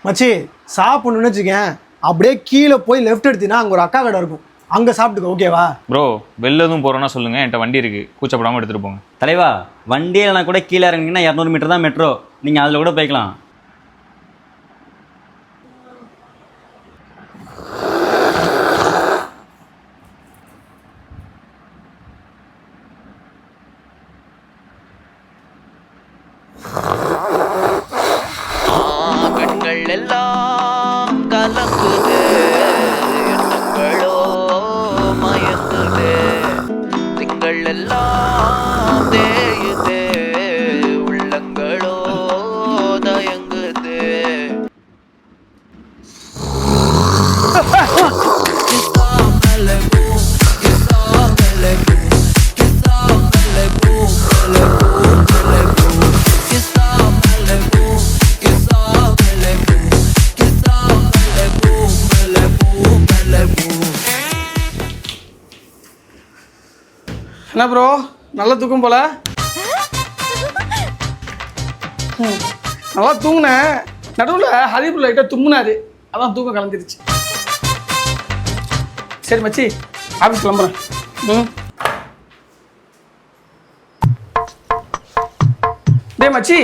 மச்சி சாப்பிடணும்னு வச்சுக்கேன், அப்படியே கீழே போய் லெஃப்ட் எடுத்தீங்கன்னா அங்கே ஒரு அக்கா கடை இருக்கும், அங்கே சாப்பிட்டுக்க. ஓகேவா ப்ரோ? வெளில எதுவும் போகிறோன்னா சொல்லுங்கள், என்கிட்ட வண்டி இருக்குது, கூச்சப்படாமல் எடுத்துகிட்டு போங்க. தலைவா, வண்டியில் நான் கூட கீழே இறங்கிங்கன்னா 200 மீட்டர் தான் மெட்ரோ, நீங்கள் அதில் கூட போய்க்கலாம். கண்கள் எல்லாம் கலங்குது, எண்ணங்களோ மயங்குது, திங்கள் எல்லாம் தேயுது, உள்ளங்களோ தயங்குது. என்ன ப்ரோ, நல்ல தூக்கம் போல. நல்லா தூங்கினேன், நடுவில் ஹரிபுர் லைட்டாக தும்முனாரு, அதான் தூக்கம் கலந்துருச்சு. சரி மச்சி, ஆஃபீஸ் கிளம்புறேன். டே மச்சி,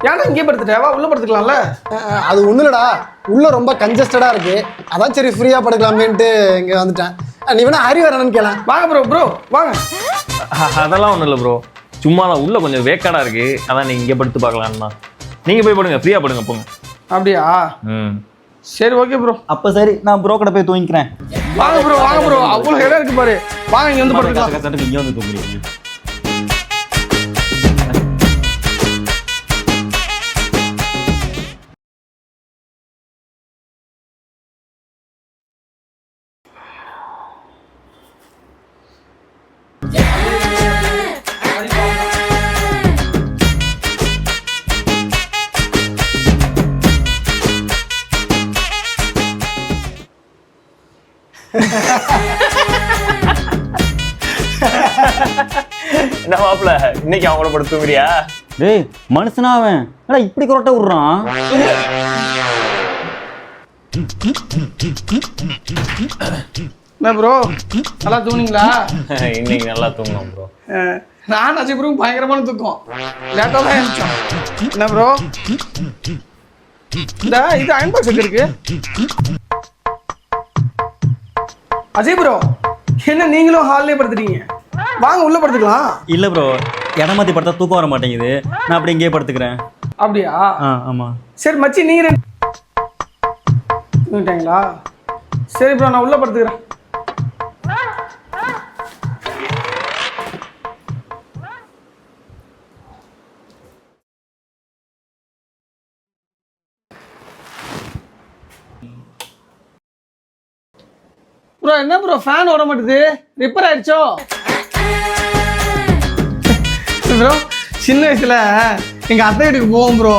ஏன்னா இங்கே படுத்துட்டே, வா உள்ள படுத்துக்கலாம்ல. அது ஒன்றும் இல்லடா, உள்ள ரொம்ப கன்ஜஸ்டடாக இருக்கு, அதான் சரி ஃப்ரீயாக படுக்கலாமேன்ட்டு இங்கே வந்துட்டேன். நீ வேணா ஹரி வரணும்னு கேளேன். வாங்க ப்ரோ வாங்க. அதெல்லாம் ஒன்றும் இல்லை ப்ரோ, சும்மா தான் உள்ள கொஞ்சம் வேக்காடாக இருக்குது, அதான் நீங்கள் இங்கே படுத்து பார்க்கலான்னா. நீங்கள் போய் படுங்க, ஃப்ரீயாக படுங்க, போங்க. அப்படியா? சரி ஓகே ப்ரோ. அப்போ சரி, நான் ப்ரோ கடை போய் தூங்கிக்கிறேன். வாங்க ப்ரோ, அவ்வளோ இடம் இருக்கு பாரு, வாங்க இங்கே வந்து படுத்துக்கலாம். இங்கே வந்து தூங்குறீங்க. என்ன மாப்பிள்ள, இன்னைக்கு அவங்கள படுத்து தூங்குறியா? டேய் மனுஷனா அவன், ஏடா இப்படி கொரட்டை விடுறான்? என்ன ப்ரோ, நல்லா தூங்குனீங்களா? இன்னைக்கு நல்லா தூங்கணும் ப்ரோ. நான் அஜய் ப்ரோ பயங்கரமான தூக்கம், லேட்டாக தான் இருந்துச்சோம். என்ன ப்ரோ, இந்த இது அயன் பாக்ஸ் எங்க இருக்கு? அஜய் ப்ரோ, என்ன நீங்களும் ஹால்லே படுத்துட்டீங்க? வாங்க உள்ள படுத்துக்கலாம். இல்லை ப்ரோ, இடம் மாற்றி படுத்தா தூக்கம் வர மாட்டேங்குது, நான் அப்படி இங்கேயே படுத்துக்கிறேன். அப்படியா? ஆமாம். சரி மச்சி, நீங்க தூங்கிட்டீங்களா? சரி ப்ரோ, நான் உள்ள படுத்துக்கிறேன். ப்ரோ என்ன ப்ரோ, ஃபேன் ஓட மாட்டேது, ரிப்பேர் ஆயிடுச்சோ? ப்ரோ சின்ன வயசுல எங்க அத்தை வீட்டுக்கு போவோம் ப்ரோ,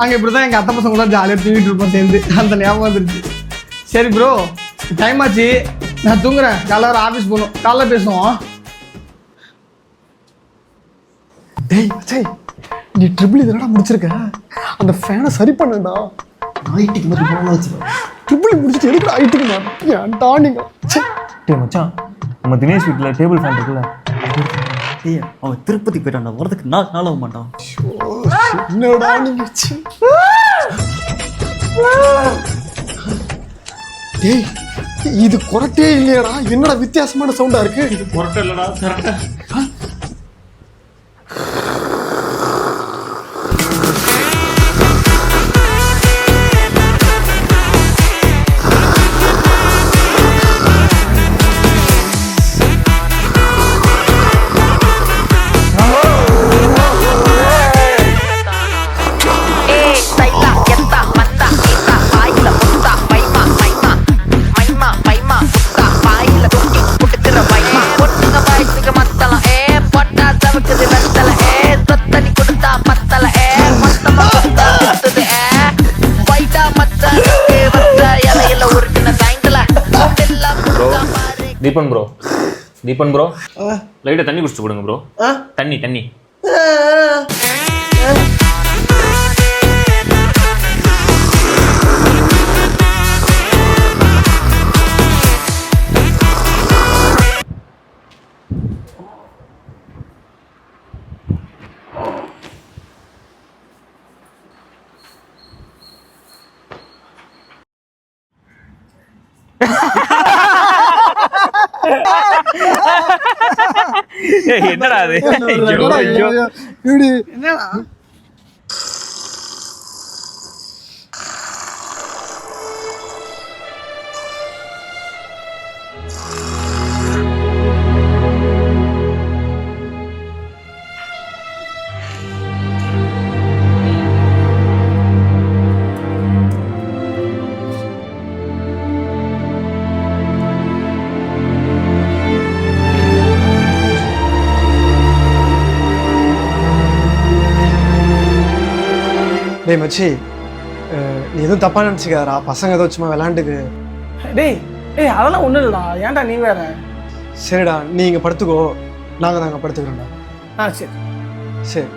அங்கே இப்படி தான் எங்கள் அத்தை பசங்க கூட ஜாலியாக தூங்கிட்டு இருப்போம் சேர்ந்து, அந்த ஞாபகம் வந்துருச்சு. சரி ப்ரோ, டைம் ஆச்சு, நான் தூங்குறேன், காலைல ஆஃபீஸ் போகணும், காலைல பேசுவோம். டேய் மச்சாய், நீ ட்ரிபிள் இதனடா முடிச்சிருக்க, அந்த ஃபேனை சரி பண்ணடா. ஐடிக்கு மாதிரி போகலாம் வச்சுருக்கேன், ட்ரிபிள் முடிச்சுட்டு எதுக்கு ஐடிக்கு மாட்டேன் ஏன்டா நீங்கள்? டே மச்சான், நம்ம தினேஷ் வீட்டில் டேபிள் ஃபேன் இருக்குல்ல, ஏய் அவன் திருப்பதி போயிட்டான்டா, வரதுக்கு நாள் ஆக மாட்டான். என்னடா நீங்க? டேய் இது கொரட்டே இல்லையடா, என்னடா வித்தியாசமான சவுண்டா இருக்கு? இது கொரட்டை இல்லடா, கரெக்டா. தீபன் ப்ரோ லைட்டா தண்ணி குடிச்சிட்டு போடுங்க ப்ரோ. தண்ணி தண்ணி ஏய், என்னடா அது ஐயோ, ஐயோ. இப்படி என்னடா டேய் மச்சி, நீ எதுவும் தப்பா நினச்சிக்காரா? பசங்க ஏதோ சும்மா விளாண்டுக்கு. டேய் டேய் அதெல்லாம் ஒன்றும் இல்லைடா, ஏன்டா நீ வேற? சரிடா, நீ இங்கே படுத்துக்கோ, நாங்கள் தாங்க படுத்துக்கிறோம்டா. சரி. சரி.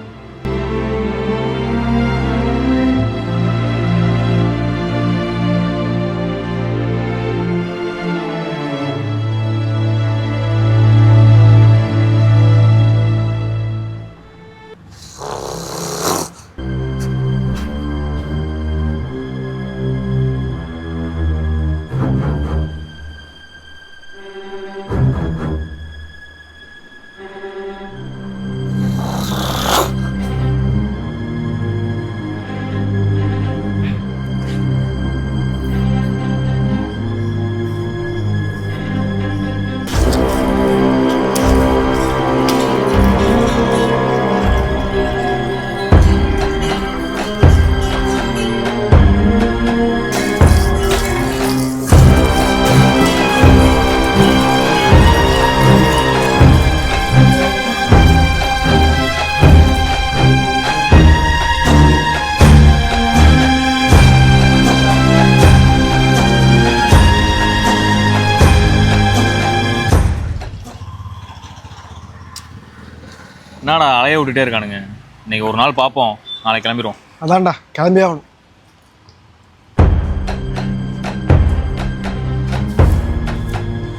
என்னடா அலைய விட்டுட்டே இருக்கானுங்க. இன்னைக்கு ஒரு நாள் பார்ப்போம், நாளைக்கு கிளம்பிடுவோம். அதான்டா, கிளம்பி ஆகணும்.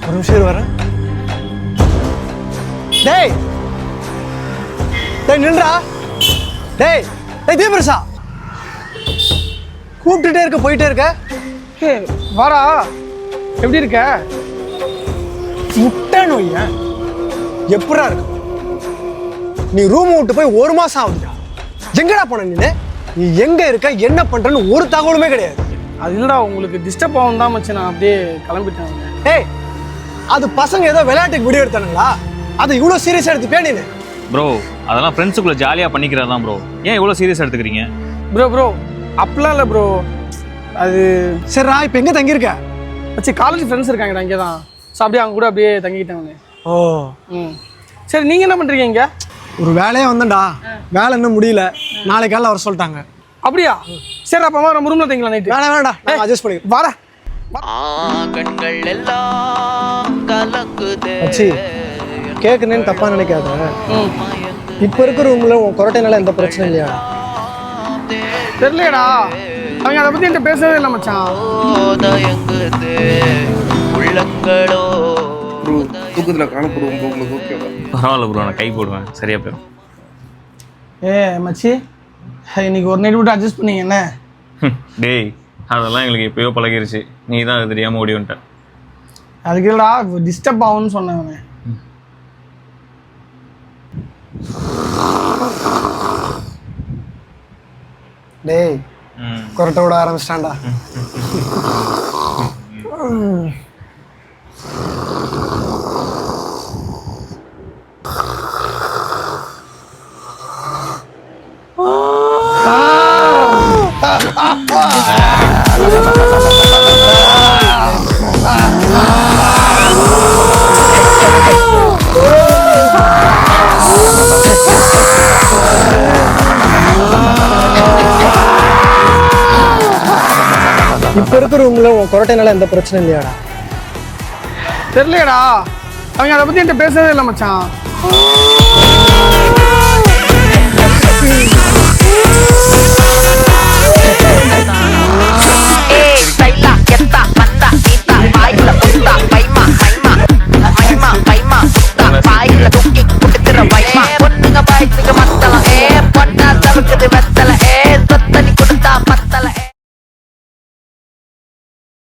ஒரு நிமிஷம் வரேன். டேய் டேய் நில்றா. டேய் டேய் தீபரசா, கூப்பிட்டுட்டே இருக்க, போயிட்டே இருக்க. வாடா, எப்படி இருக்க? முட்டை நோய்யா எப்படா இருக்கு? நீ ரூம் விட்டு போய் 1 மாசம் ஆகுதுடா. எங்கடா போன நீ? நீ எங்க இருக்க, என்ன பண்றன்னு ஒரு தகவலுமே கிடையாது. அது இல்லடா, உங்களுக்கு டிஸ்டர்ப் ஆகும் தான் மச்சி, நான் அப்படியே கிளம்பிட்டேன். ஏய், அது பசங்க ஏதோ விளையாட்டுக்கு வீடியோ எடுத்தானுங்களா? அது இவ்வளோ சீரியஸாக எடுத்துப்பே நீ? ப்ரோ, அதெல்லாம் ஃப்ரெண்ட்ஸுக்குள்ள ஜாலியாக பண்ணிக்கிறது தான் ப்ரோ. ஏன் இவ்வளோ சீரியஸ் எடுத்துக்கிறீங்க? ப்ரோ அப்படிலாம் இல்லை ப்ரோ. அது சரிடா, இப்போ எங்கே தங்கியிருக்க? மச்சி காலேஜ் ஃப்ரெண்ட்ஸ் இருக்காங்கடா இங்கே தான். ஸோ அப்படியே அவங்க கூட அப்படியே தங்கிக்கிட்டேன். ஓ சரி, நீங்கள் என்ன பண்ணுறீங்க இங்கே? ஒரு வேலையே வந்தேன்டா, வேலை இன்னும் முடியல, நாளைக்கு காலையில் வர சொல்லிட்டாங்க. அப்படியா? சரி, அப்போ நம்ம ரூமில் தங்கிக்கலாம் நைட்டு. வேண்டாம், நான் அட்ஜஸ்ட் பண்ணிக்கிறேன். வாடா. கண்கள் எல்லாம் கலங்குதே. மச்சி, கேட்குறேன்னு தப்பா நினைக்காத. இப்போ இருக்கிற ரூமில் உன் கொரட்டைனால எந்த பிரச்சனையும் இல்லையா? தெரியலடா, அவங்க அதை பற்றி என்கிட்ட பேசவே இல்லை மச்சான். தயங்குதே உள்ளங்களோ. தூக்கத்தில் காணப்படுவோம் உங்களுக்கு ஓகேவா? பரவாயில்ல ப்ரோ, நான் கை போடுவேன், சரியா போயிடும். மச்சி, இன்னைக்கு ஒரு நைட் விட்டு அட்ஜஸ்ட் பண்ணீங்க என்ன? டேய், அதெல்லாம் எங்களுக்கு எப்பயோ பழகிருச்சு. நீ தான் அது தெரியாமல் ஓடி வந்துட்ட. அதுக்கு இல்லடா, டிஸ்டர்ப் ஆகும்னு சொன்னேன். டேய், கொரட்டை விட ஆரம்பிச்சிட்டான்டா. இப்போ இருக்கிற ரூம்ல உன் கொரட்டைனால எந்த பிரச்சனையும் இல்லையாடா? தெரியலடா, அவங்க அதை பற்றி என்கிட்ட பேசவே இல்லை மச்சான்.